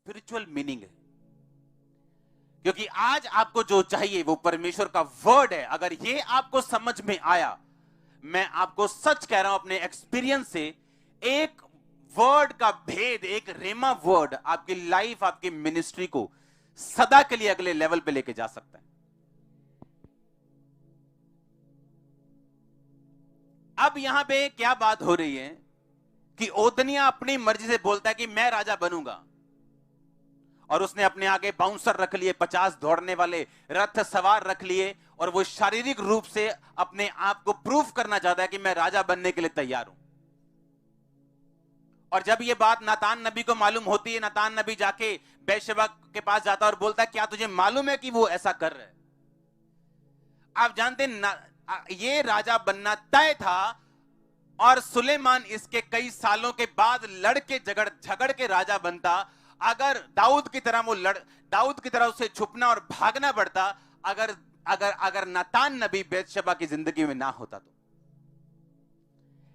Spiritual meaning है। क्योंकि आज आपको जो चाहिए वो परमेश्वर का वर्ड है। अगर ये आपको समझ में आया, मैं आपको सच कह रहा हूं अपने एक्सपीरियंस से, एक वर्ड का भेद, एक रेमा वर्ड आपकी लाइफ, आपकी मिनिस्ट्री को सदा के लिए अगले लेवल पे लेके जा सकता है। अब यहां पे क्या बात हो रही है कि ओदनिया अपनी मर्जी से बोलता है कि मैं राजा बनूंगा, और उसने अपने आगे बाउंसर रख लिए, 50 दौड़ने वाले रथ सवार रख लिए, और वो शारीरिक रूप से अपने आप को प्रूफ करना चाहता है कि मैं राजा बनने के लिए तैयार हूं। और जब ये बात नातान नबी को मालूम होती है, नातान नबी जाके बैशबा के पास जाता है और बोलता है क्या तुझे मालूम है कि वो ऐसा कर रहा है? आप जानते हैं ये राजा बनना तय था, और सुलेमान इसके कई सालों के बाद लड़के झगड़ के राजा बनता। अगर दाऊद की तरह उसे छुपना और भागना पड़ता, अगर अगर अगर नातान नबी बैतशबा की जिंदगी में ना होता तो।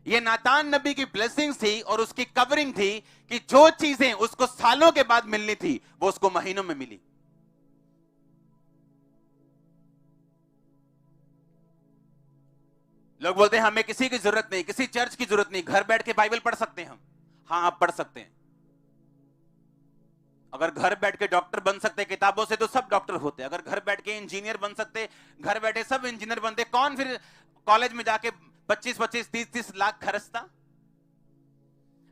ये नातान नबी की ब्लेसिंग थी और उसकी कवरिंग थी कि जो चीजें उसको सालों के बाद मिलनी थी वो उसको महीनों में मिली। लोग बोलते हैं हमें किसी की जरूरत नहीं, किसी चर्च की जरूरत नहीं, घर बैठ के बाइबल पढ़ सकते हैं हम। हाँ, आप पढ़ सकते हैं। अगर घर बैठ के डॉक्टर बन सकते किताबों से, तो सब डॉक्टर होते। अगर घर बैठ के इंजीनियर बन सकते, घर बैठे सब इंजीनियर बनते। कौन फिर कॉलेज में जाके 25-25, 30-30 लाख खर्चता?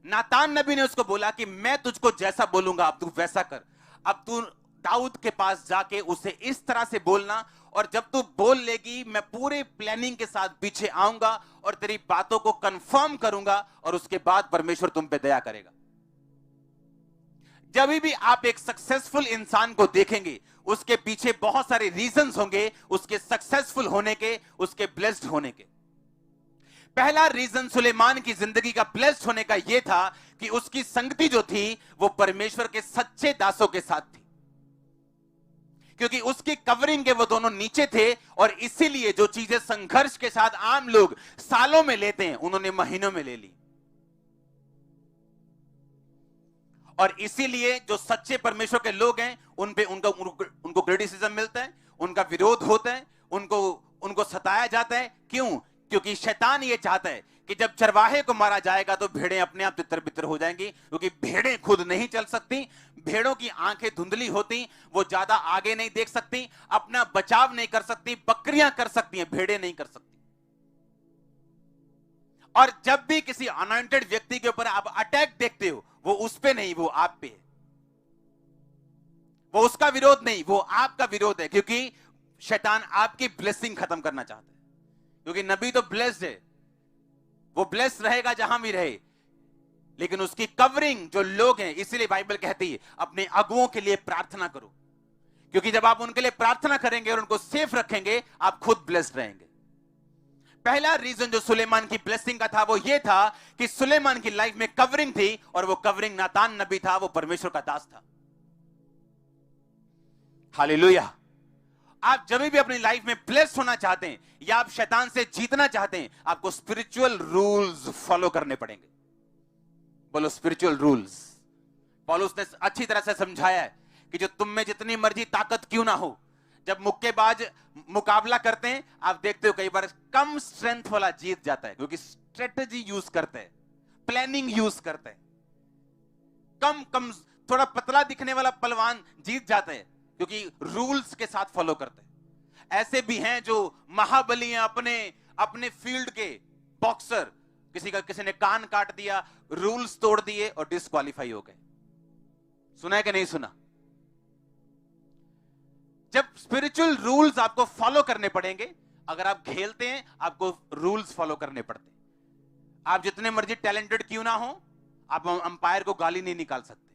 नातान नबी ने उसको बोला कि मैं तुझको जैसा बोलूंगा अब तू वैसा कर। अब तू दाऊद के पास जाके उसे इस तरह से बोलना, और जब तू बोल लेगी मैं पूरे प्लानिंग के साथ पीछे आऊंगा और तेरी बातों को कंफर्म करूंगा, और उसके बाद परमेश्वर तुम पे दया करेगा। जब भी आप एक सक्सेसफुल इंसान को देखेंगे, उसके पीछे बहुत सारे रीजंस होंगे उसके सक्सेसफुल होने के, उसके ब्लेस्ड होने के। पहला रीजन सुलेमान की जिंदगी का ब्लेस्ड होने का यह था कि उसकी संगति जो थी वो परमेश्वर के सच्चे दासों के साथ थी। क्योंकि उसकी कवरिंग के वो दोनों नीचे थे, और इसीलिए जो चीजें संघर्ष के साथ आम लोग सालों में लेते हैं, उन्होंने महीनों में ले ली। और इसीलिए जो सच्चे परमेश्वर के लोग हैं उन पे उनको क्रिटिसिज्म मिलता है, उनका विरोध होता है, उनको सताया जाता है। क्यों? क्योंकि शैतान ये चाहता है कि जब चरवाहे को मारा जाएगा तो भेड़ें अपने आप तितर बितर हो जाएंगी, क्योंकि भेड़ें खुद नहीं चल सकती, भेड़ों की आंखें धुंधली होती, वो ज्यादा आगे नहीं देख सकती, अपना बचाव नहीं कर सकती। बकरियां कर सकती हैं, भेड़ें नहीं कर सकती। और जब भी किसी अनॉइंटेड व्यक्ति के ऊपर आप अटैक देखते हो, वो उस पे नहीं, वो आप पे है। वो उसका विरोध नहीं, वो आपका विरोध है, क्योंकि शैतान आपकी ब्लेसिंग खत्म करना चाहता है। क्योंकि नबी तो ब्लेस्ड है, वो ब्लेस्ड रहेगा जहां भी रहे, लेकिन उसकी कवरिंग जो लोग हैं, इसीलिए बाइबल कहती है अपने अगुओं के लिए प्रार्थना करो, क्योंकि जब आप उनके लिए प्रार्थना करेंगे और उनको सेफ रखेंगे, आप खुद ब्लेस्ड रहेंगे। पहला रीजन जो सुलेमान की ब्लेसिंग का था वो ये था कि सुलेमान की लाइफ में कवरिंग थी, और वो कवरिंग नातान नबी था, वो परमेश्वर का दास था। हालेलुया। आप जब भी अपनी लाइफ में ब्लेस्ड होना चाहते हैं या आप शैतान से जीतना चाहते हैं, आपको स्पिरिचुअल रूल्स फॉलो करने पड़ेंगे। बोलो स्पिरिचुअल रूल्स। पौलुस ने अच्छी तरह से समझाया है कि जो तुम में जितनी मर्जी ताकत क्यों ना हो, जब मुक्केबाज मुकाबला करते हैं, आप देखते हो कई बार कम स्ट्रेंथ वाला जीत जाता है, क्योंकि स्ट्रेटजी यूज करते हैं, प्लानिंग यूज करते हैं। कम थोड़ा पतला दिखने वाला पहलवान जीत जाता है, क्योंकि रूल्स के साथ फॉलो करते हैं। ऐसे भी हैं जो महाबली हैं, अपने फील्ड के बॉक्सर, किसी ने कान काट दिया, रूल्स तोड़ दिए और डिस्क्वालीफाई हो गए। सुना है कि नहीं सुना? जब स्पिरिचुअल रूल्स आपको फॉलो करने पड़ेंगे, अगर आप खेलते हैं आपको रूल्स फॉलो करने पड़ते हैं। आप जितने मर्जी टैलेंटेड क्यों ना हो, आप अंपायर को गाली नहीं निकाल सकते।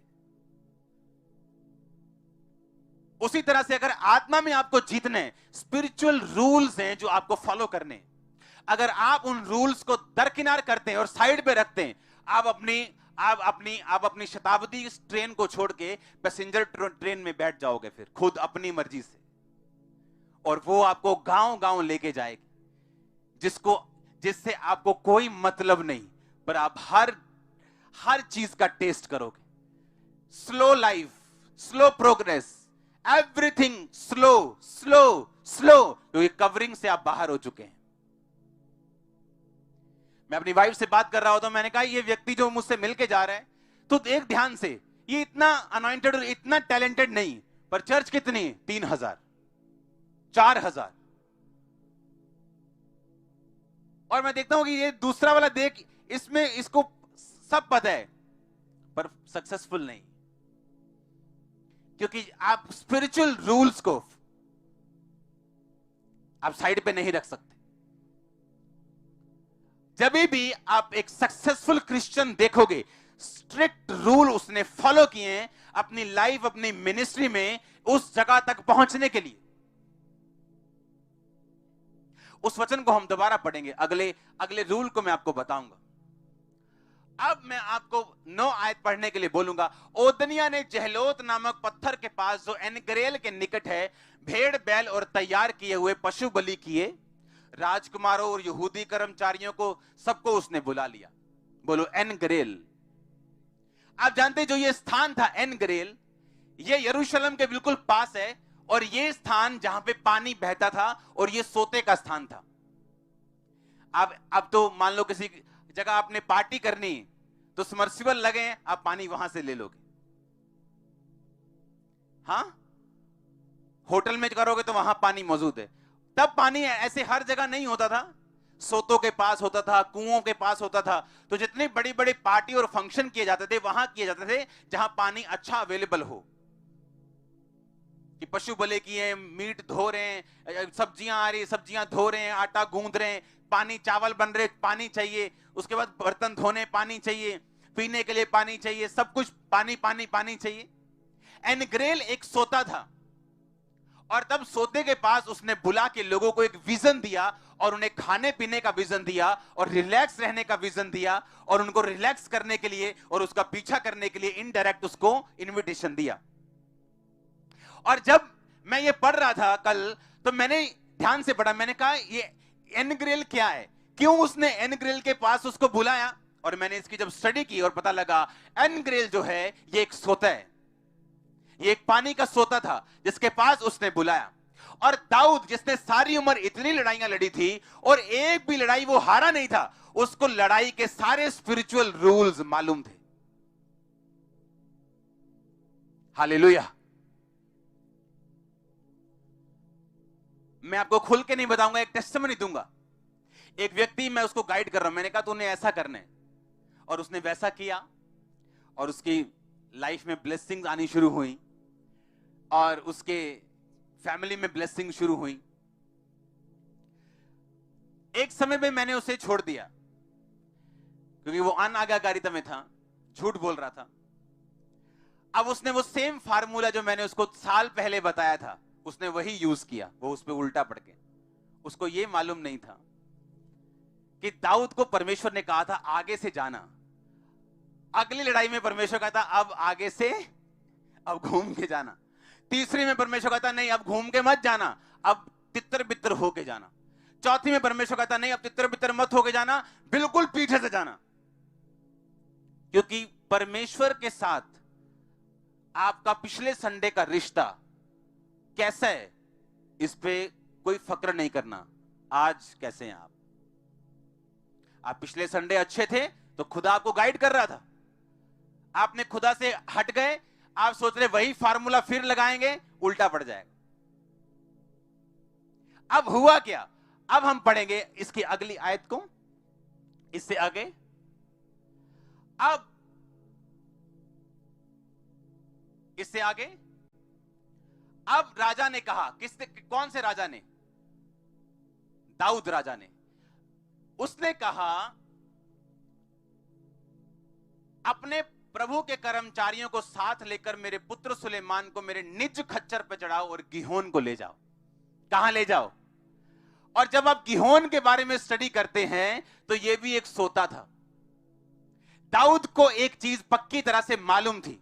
उसी तरह से अगर आत्मा में आपको जीतना है, स्पिरिचुअल रूल्स हैं जो आपको फॉलो करने हैं। अगर आप उन रूल्स को दरकिनार करते हैं और साइड पे रखते हैं, आप अपनी शताब्दी ट्रेन को छोड़ के पैसेंजर ट्रेन में बैठ जाओगे, फिर खुद अपनी मर्जी से, और वो आपको गांव-गांव लेके जाएगी, जिससे आपको कोई मतलब नहीं, पर आप हर चीज का टेस्ट करोगे। Slow life, slow progress, everything slow slow slow, क्योंकि कवरिंग से आप बाहर हो चुके हैं। मैं अपनी वाइफ से बात कर रहा होता, मैंने कहा ये व्यक्ति जो मुझसे मिलके जा रहा है, तो देख ध्यान से, ये इतना अनॉइंटेड और इतना टैलेंटेड नहीं, पर चर्च कितनी, 3000 4000, और मैं देखता हूं कि ये दूसरा वाला देख, इसमें इसको सब पता है पर सक्सेसफुल नहीं, क्योंकि आप स्पिरिचुअल रूल्स को आप साइड पे नहीं रख सकते। जब भी आप एक सक्सेसफुल क्रिश्चियन देखोगे, स्ट्रिक्ट रूल उसने फॉलो किए हैं अपनी लाइफ, अपनी मिनिस्ट्री में उस जगह तक पहुंचने के लिए। उस वचन को हम दोबारा पढ़ेंगे, अगले रूल को मैं आपको बताऊंगा। अब मैं आपको 9 आयत पढ़ने के लिए बोलूंगा। ओदनिया ने जहलोत नामक पत्थर के पास, जो एनगरेल के निकट है, भेड़ बैल और तैयार किए हुए पशु बलि किए। राजकुमारों और यहूदी कर्मचारियों को सबको उसने बुला लिया। बोलो एनगरेल। आप जानते जो ये स्थान था एनगरेल, ये यरूशलेम के बिल्कुल पास है, और ये स्थान जहां पे पानी बहता था, और ये सोते का स्थान था। अब तो मान लो किसी जगह आपने पार्टी करनी तो सबमर्सिबल लगे, आप पानी वहां से ले लोगे। हाँ, होटल में करोगे तो वहां पानी मौजूद है। तब पानी ऐसे हर जगह नहीं होता था, सोतों के पास होता था, कुओं के पास होता था। तो जितनी बड़ी बड़ी पार्टी और फंक्शन किए जाते थे वहां किए जाते थे जहां पानी अच्छा अवेलेबल हो, कि पशु बलि किए, मीट धो रहे हैं, सब्जियां आ रही, सब्जियां धो रहे हैं, आटा गूंद रहे हैं, पानी, चावल बन रहे, पानी चाहिए, उसके बाद बर्तन धोने पानी चाहिए, पीने के लिए पानी चाहिए, सब कुछ पानी पानी पानी चाहिए। एनगरेल एक सोता था, और तब सोते के पास उसने बुला के लोगों को एक विजन दिया, और उन्हें खाने पीने का विजन दिया, और रिलैक्स रहने का विजन दिया, और उनको रिलैक्स करने के लिए और उसका पीछा करने के लिए इनडायरेक्ट उसको इनविटेशन दिया। और जब मैं ये पढ़ रहा था कल, तो मैंने ध्यान से पढ़ा, मैंने कहा ये एनगरेल क्या है, क्यों उसने एनगरेल के पास उसको बुलाया। और मैंने इसकी जब स्टडी की और पता लगा, एनगरेल जो है ये एक सोता है, ये एक पानी का सोता था जिसके पास उसने बुलाया। और दाऊद, जिसने सारी उम्र इतनी लड़ाइयां लड़ी थी और एक भी लड़ाई वो हारा नहीं था, उसको लड़ाई के सारे स्पिरिचुअल रूल्स मालूम थे। हालेलुया। मैं आपको खुल के नहीं बताऊंगा, एक टेस्टिमनी दूंगा। एक व्यक्ति, मैं उसको गाइड कर रहा हूं, मैंने कहा तूने ऐसा करना है, और उसने वैसा किया, और उसकी लाइफ में ब्लेसिंग्स आनी शुरू हुई, और उसके फैमिली में ब्लेसिंग शुरू हुई। एक समय में मैंने उसे छोड़ दिया, क्योंकि वो अनाज्ञाकारिता में था, झूठ बोल रहा था। अब उसने वो सेम फार्मूला जो मैंने उसको साल पहले बताया था, उसने वही यूज किया, वो उस पे उल्टा पड़ के। उसको ये मालूम नहीं था कि दाऊद को परमेश्वर ने कहा था आगे से जाना। अगली लड़ाई में परमेश्वर कहता अब आगे से, अब घूम के जाना। तीसरी में परमेश्वर कहता नहीं अब घूम के मत जाना, अब तितर बितर होके जाना। चौथी में परमेश्वर कहता नहीं अब तितर बितर मत होके जाना, बिल्कुल पीछे से जाना। क्योंकि परमेश्वर के साथ आपका पिछले संडे का रिश्ता कैसा है, इस पे कोई फक्र नहीं करना। आज कैसे हैं आप पिछले संडे अच्छे थे तो खुदा आपको गाइड कर रहा था, आपने खुदा से हट गए, आप सोच रहे वही फार्मूला फिर लगाएंगे, उल्टा पड़ जाएगा। अब हुआ क्या, अब हम पढ़ेंगे इसकी अगली आयत को, इससे आगे। अब इससे आगे, अब राजा ने कहा, कौन से राजा ने, दाऊद राजा ने, उसने कहा अपने प्रभु के कर्मचारियों को साथ लेकर मेरे पुत्र सुलेमान को मेरे निज खच्चर पर चढ़ाओ और गिहोन को ले जाओ। कहां ले जाओ? और जब आप गिहोन के बारे में स्टडी करते हैं तो यह भी एक सोता था। दाऊद को एक चीज पक्की तरह से मालूम थी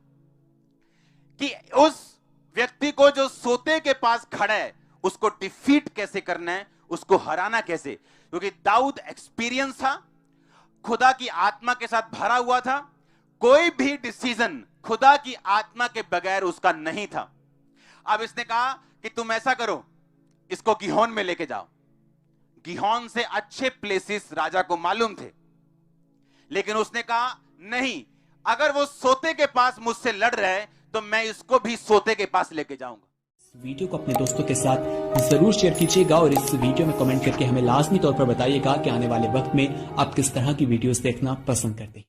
कि उस व्यक्ति को जो सोते के पास खड़ा है उसको डिफीट कैसे करना है, उसको हराना कैसे। क्योंकि दाऊद एक्सपीरियंस था, खुदा की आत्मा के साथ भरा हुआ था, कोई भी डिसीजन खुदा की आत्मा के बगैर उसका नहीं था। अब इसने कहा कि तुम ऐसा करो, इसको गिहोन में लेके जाओ। गिहोन से अच्छे प्लेसेस राजा को मालूम थे, लेकिन उसने कहा नहीं, अगर वो सोते के पास मुझसे लड़ रहे हैं तो मैं इसको भी सोते के पास लेके जाऊंगा। वीडियो को अपने दोस्तों के साथ जरूर शेयर कीजिएगा और इस वीडियो में कमेंट करके हमें लाजमी तौर पर बताइएगा कि आने वाले वक्त में आप किस तरह की वीडियोस देखना पसंद करते हैं।